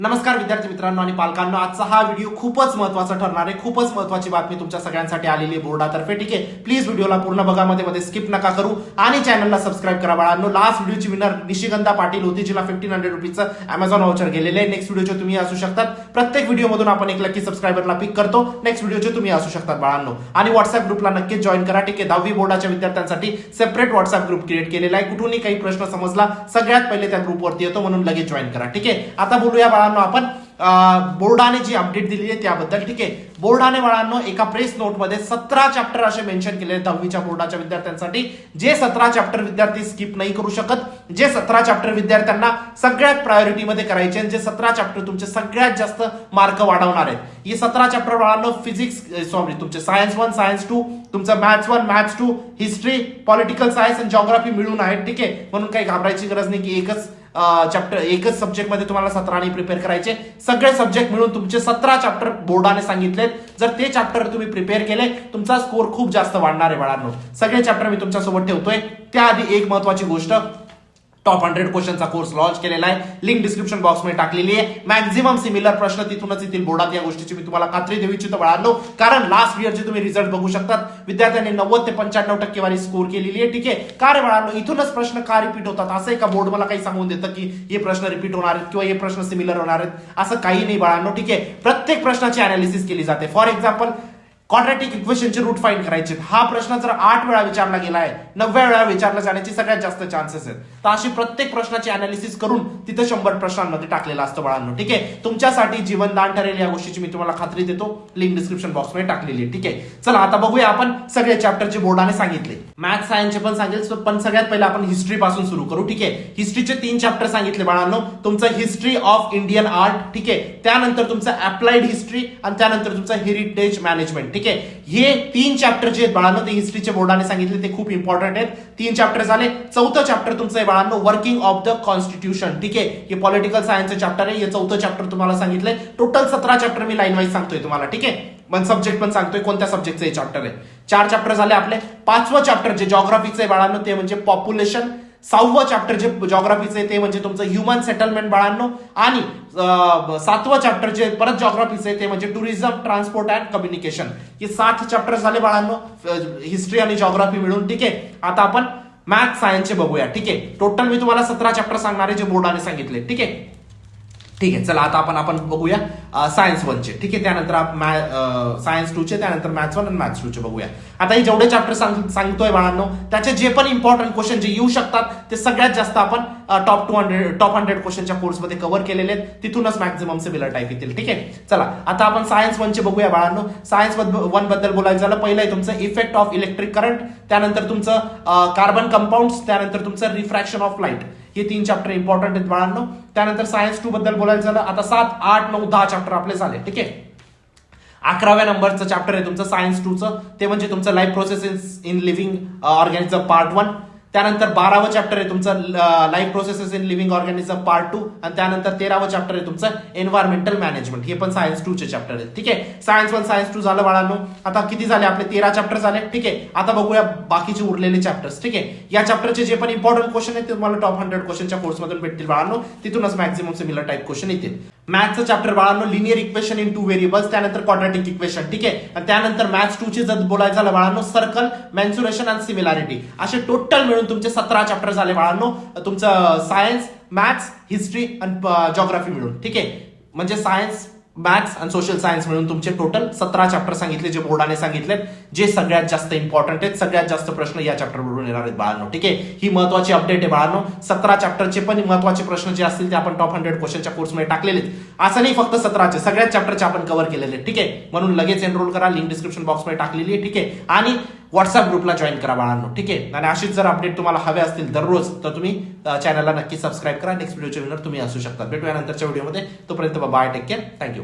नमस्कार विद्यार्थी मित्रांनो आणि पालकांनो, आजचा हा व्हिडिओ खूपच महत्त्वाचा ठरणार आहे. खूपच महत्त्वाची बातमी तुमच्या सगळ्यांसाठी आलेली आहे बोर्डातर्फे. ठीक आहे, प्लीज व्हिडिओला पूर्ण बघा, मध्ये स्किप नका करू आणि चॅनलला सबस्क्राईब करा बाळांनो. लास्ट व्हिडिओची विनर निशिगंधा पाटील होती, जिला 1500 रुपीजचं अमेझॉन व्हाउचर गेलेले आहे. नेक्स्ट व्हिडिओचे तुम्ही असू शकतात. प्रत्येक व्हिडिओमधून आपण एक लकी सबस्क्रायबरला पिक करतो. नेक्स्ट व्हिडिओचे तुम्ही असू शकतात बाळांनो. आणि व्हॉट्सअप ग्रुपला नक्कीच जॉईन करा. ठीक आहे, 10वी बोर्डाच्या विद्यार्थ्यांसाठी सेपरेट व्हॉट्सअप ग्रुप क्रिएट केलेला आहे. कुठूनही काही प्रश्न समजला सगळ्यात पहिले त्या ग्रुपवरती येतो, म्हणून लगेच जॉईन करा. ठीक आहे, आता बोलूया बाळांनो आपण बोर्डाने जी अपडेट दिली आहे त्याबद्दल. ठीक आहे, बोर्डाने बाळांनो एका प्रेस नोटमध्ये 17 चॅप्टर असे मेन्शन केले आहेत 10वीच्या बोर्डाच्या विद्यार्थ्यांसाठी. जे 17 चॅप्टर विद्यार्थी स्किप नाही करू शकत, जे 17 चॅप्टर विद्यार्थ्यांना सगळ्यात प्रायोरिटीमध्ये करायचे आणि जे 17 चॅप्टर तुमचे सगळ्यात जास्त मार्क वाढवणार आहेत. हे 17 चॅप्टर बाळांनो तुमचे सायन्स 1, सायन्स 2, तुमचं maths 1, maths 2, history, political science आणि जॉग्राफी मिळून आहेत. ठीक आहे, म्हणून काही घाबरायची गरज नाही की एकच सब्जेक्ट मध्ये तुम्हाला 17 प्रिपेअर करायचे. सगळे सब्जेक्ट मिळून तुमचे 17 चॅप्टर बोर्डाने सांगितलेत. जर ते चॅप्टर तुम्ही प्रिपेअर केले, तुमचा स्कोर खूप जास्त वाढणार आहे बाळांनो. सगळे चॅप्टर मी तुमच्या सोबत ठेवतोय. त्याआधी एक महत्वाची गोष्ट, टॉप 100 क्वेश्चनचा कोर्स लॉन्च केलेला आहे. लिंक डिस्क्रिप्शन बॉक्स मध्ये टाकलेली आहे. मॅक्झिमम सिमिलर प्रश्न तिथूनच येतील बोर्डात. या गोष्टीची मी तुम्हाला खात्री देऊ इच्छितो बाळांनो, कारण लास्ट इयरचे तुम्ही रिझल्ट बघू शकतात. विद्यार्थ्यांनी 90 ते 95% वारी स्कोर केलेली आहे. ठीक आहे, का रे बाळांनो, इथूनच प्रश्न का रिपीट होतात? असं का बोर्ड मला काही सांगून देतं की हे प्रश्न रिपीट होणार आहेत किंवा हे प्रश्न सिमिलर होणार आहेत? असं काही नाही बाळांनो. ठीक आहे, प्रत्येक प्रश्नाची अनालिसिस केली जाते. फॉर एक्झाम्पल, क्वाड्रॅटिक इक्वेशनचे रूट फाइंड करायचे. हा प्रश्न जर 8 वेळा विचारला गेला आहे, 90 वेळा विचारला जाण्याची सगळ्यात जास्त चान्सेस आहेत. तर अशी प्रत्येक प्रश्नाची अनालिसिस करून तिथे 100 प्रश्नांमध्ये टाकलेलं असतं बाळांनो. ठीक आहे, तुमच्यासाठी जीवनदान ठरेल या गोष्टीची मी तुम्हाला खात्री देतो. लिंक डिस्क्रिप्शन बॉक्स मध्ये टाकलेली आहे. ठीक आहे, चला आता बघूया आपण सगळे चॅप्टरचे बोर्डाने सांगितले. मॅथ्स सायन्सचे पण सांगेल, पण सगळ्यात पहिले आपण हिस्ट्री पासून सुरू करू. ठीक आहे, हिस्ट्रीचे 3 चॅप्टर सांगितले बाळांनो. तुमचं हिस्ट्री ऑफ इंडियन आर्ट, ठीक आहे, त्यानंतर तुमचं अप्लाइड हिस्ट्री आणि त्यानंतर तुमचं हेरिटेज मॅनेजमेंट. ठीक आहे, हे 3 चॅप्टर जे आहेत बाळांनो ते हिस्ट्रीचे बोर्डाने सांगितले, ते खूप इम्पॉर्टंट आहेत. 3 चॅप्टर झाले. 4थं चॅप्टर तुमचं आहे बाळांनो वर्किंग ऑफ द कॉन्स्टिट्यूशन. ठीक आहे, हे पॉलिटिकल सायन्सचं चॅप्टर आहे. हे 4थं चॅप्टर तुम्हाला सांगितलंय. टोटल 17 चॅप्टर मी लाईन वाईज सांगतोय तुम्हाला. ठीक आहे, पण सब्जेक्ट पण सांगतोय कोणत्या सब्जेक्टचं हे चॅप्टर आहे. 4 चॅप्टर झाले आपले. 5वं चॅप्टर जे जॉग्राफीचं आहे बाळांनो ते म्हणजे पॉप्युलेशन. 6वं चॅप्टर जे जॉग्राफीचं आहे ते म्हणजे तुमचं ह्युमन सेटलमेंट बाळांनो. आणि 7वं चॅप्टर जे परत जॉग्राफीचं आहे ते म्हणजे टुरिझम, ट्रान्सपोर्ट अँड कम्युनिकेशन. हे 7 चॅप्टर झाले बाळांनो हिस्ट्री आणि जॉग्राफी मिळून. ठीक आहे, आता आपण मॅथ्स सायन्सचे बघूया. ठीक आहे, टोटल मी तुम्हाला 17 चॅप्टर सांगणार आहे जे बोर्डाने सांगितले. ठीक आहे, ठीक आहे, चला आता आपण बघूया सायन्स 1चे. ठीक आहे, त्यानंतर सायन्स 2चे, त्यानंतर मॅथ्स 1 आणि मॅथ्स 2चे बघूया. आता हे जेवढे चॅप्टर सांगतोय बाळांनो त्याचे जे पण इम्पॉर्टंट क्वेश्चन जे येऊ शकतात ते सगळ्यात जास्त आपण टॉप 100 क्वेश्चनच्या कोर्समध्ये कव्हर केलेले आहेत. तिथूनच मॅक्झिमम सिमिलर टाईप येतील. ठीक आहे, चला आता आपण सायन्स 1चे बघूया बाळांनो. सायन्स 1 बद्दल बोलायचं झालं, पहिलं आहे तुमचं इफेक्ट ऑफ इलेक्ट्रिक करंट, त्यानंतर तुमचं कार्बन कंपाऊंड्स, त्यानंतर तुमचं रिफ्रॅक्शन ऑफ लाईट. हे 3 चॅप्टर इम्पॉर्टंट आहेत बाळांनो. त्यानंतर सायन्स 2 बद्दल बोलायचं झालं, आता 7, 8, 9, 10 चॅप्टर आपले झाले. ठीक आहे, 11व्या नंबरचं चॅप्टर आहे तुमचं सायन्स 2चं, ते म्हणजे तुमचं life processes in living organism part 1. त्यानंतर 12वं चॅप्टर आहे तुमचं life processes in living organism part 2 आणि त्यानंतर 13वं चॅप्टर आहे तुमचं एन्व्हायरमेंटल मॅनेजमेंट. हे पण सायन्स 2चे चॅप्टर आहेत. ठीक आहे, सायन्स 1, सायन्स 2 झालं बाळांनो. आता किती झाले आपले? 13 चॅप्टर झाले. ठीक आहे, आता बघूया बाकीचे उरलेले चॅप्टर्स. ठीक आहे, या चॅप्टरचे जे पण इम्पॉर्टंट क्वेश्चन आहेत ते तुम्हाला टॉप 100 क्वेश्चनच्या कोर्समधून भेटतील बाळांनो. तिथूनच मॅक्झिमम सिमिलर टाईप क्वेश्चन येतील. मॅथ्सचं चॅप्टर बाळांनो लिनियर इक्वेशन इन 2 व्हेरिएबल्स, त्यानंतर क्वाड्रॅटिक इक्वेशन. ठीक आहे, आणि त्यानंतर मॅथ्स 2चे जर बोलायचं झालं बाळांनो सर्कल, मेन्सुरेशन आणि सिमिलॅरिटी. असे टोटल मिळून तुमचे 17 चॅप्टर झाले बाळांनो. तुमचं सायन्स, मॅथ्स, हिस्ट्री आणि जॉग्राफी मिळून. ठीक आहे, म्हणजे सायन्स, मॅथ्स आणि सोशल सायन्स मिळून तुमचे टोटल 17 चॅप्टर सांगितले जे बोर्डाने सांगितले, जे सगळ्यात जास्त इम्पॉर्टंट आहेत. सगळ्यात जास्त प्रश्न या चॅप्टरवरून येणार आहेत बाळांनो. ठीक आहे, ही महत्वाची अपडेट आहे बाळांनो. 17 चॅप्टरचे पण महत्वाचे प्रश्न जे असतील ते आपण टॉप 100 क्वेश्चनच्या कोर्समध्ये टाकलेले आहेत. असं नाही फक्त 17चे, सगळ्याच चॅप्टरचे आपण कव्हर केलेले आहेत. ठीक आहे, म्हणून लगेच एनरोल करा. लिंक डिस्क्रिप्शन बॉक्समध्ये टाकलेली आहे. ठीक आहे, आणि व्हॉट्सअप ग्रुपला जॉईन करा बाळांनो. ठीक आहे, आणि अशीच जर अपडेट तुम्हाला हवे असतील दररोज तर तुम्ही चॅनलला नक्की सबस्क्राईब करा. नेक्स्ट व्हिडिओचे विनर तुम्ही असू शकता. भेटूया नंतरच्या व्हिडिओमध्ये. तोपर्यंत बाय, टेक केअर, थँक्यू.